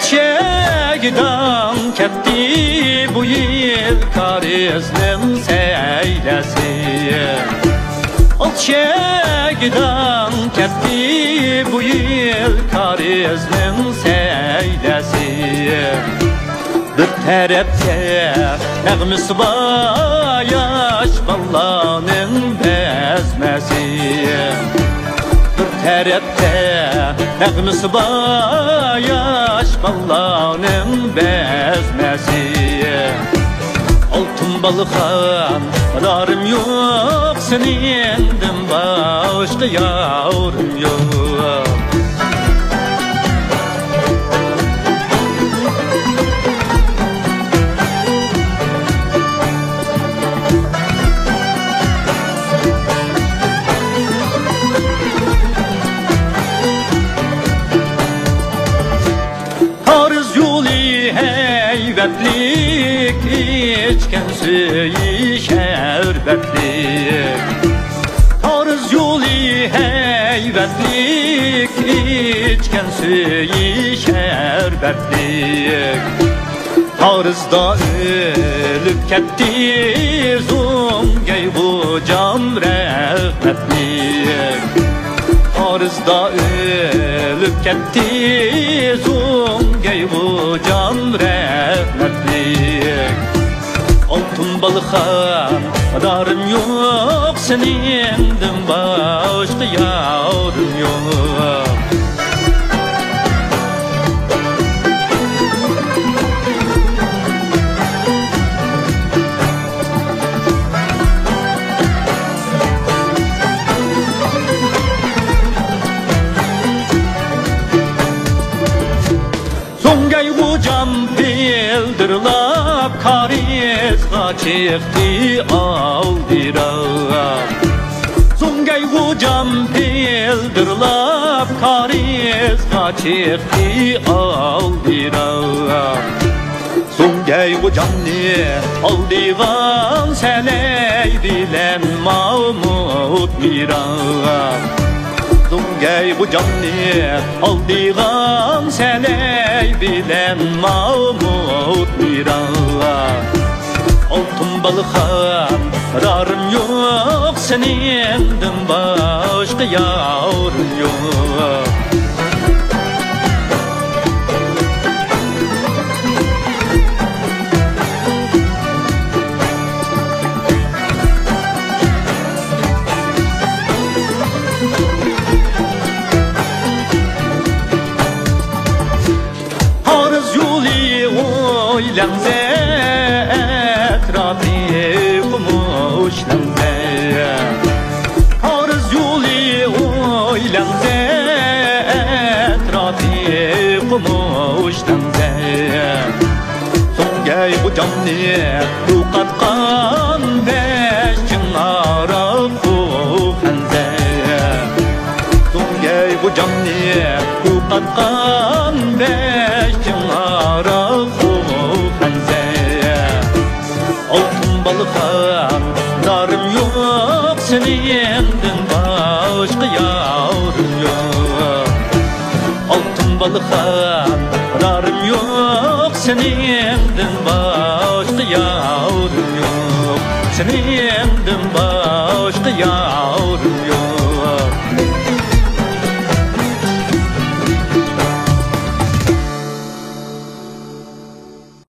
Çekidan ketti bu yıl kariznin seylesi. Çekidan ketti bu yıl kariznin seylesi. Bir tarafta nəğmisi var yaş ballanın bezmesi. Bir tarafta nəğmisi var yaş ballanın bezmesi. Altın balıqan adarım yok, senindim başka yavrum yok. Heybetlik içken suyu şerbetlik. Arız yolu heybetlik içken suyu şerbetlik. Arızda ölüp ketti zungey bu cam rahmetlik. Arızda ölüp ketti zungey bu can rahmetlik. Altın balıqan adarım yok, senindim başka yavrum yok. Zongay bu cam bildirlap karizga çıktı aldırap. Zongay bu cam bildirlap karizga çıktı aldırap. Zongay bu camni aldıgan seley bilen Mahmut Mirap. Zongay bu camni aldıgan seley bilen Mahmut Mirap. Altın balıqan ararım yok, senindim başka yavrum yok. Oylanze etrafı kumuşlanze. Arız yolu oylanze etrafı kumuşlanze. Zongay bu camni ruqatqan beş çınara kuhanze. Zongay bu camni ruqatqan beş çınara altın balıqan darım yok, senindim başka yavrum yok. Altın balıqan darım yok, senindim başka yavrum yok. Senindim başka yavrum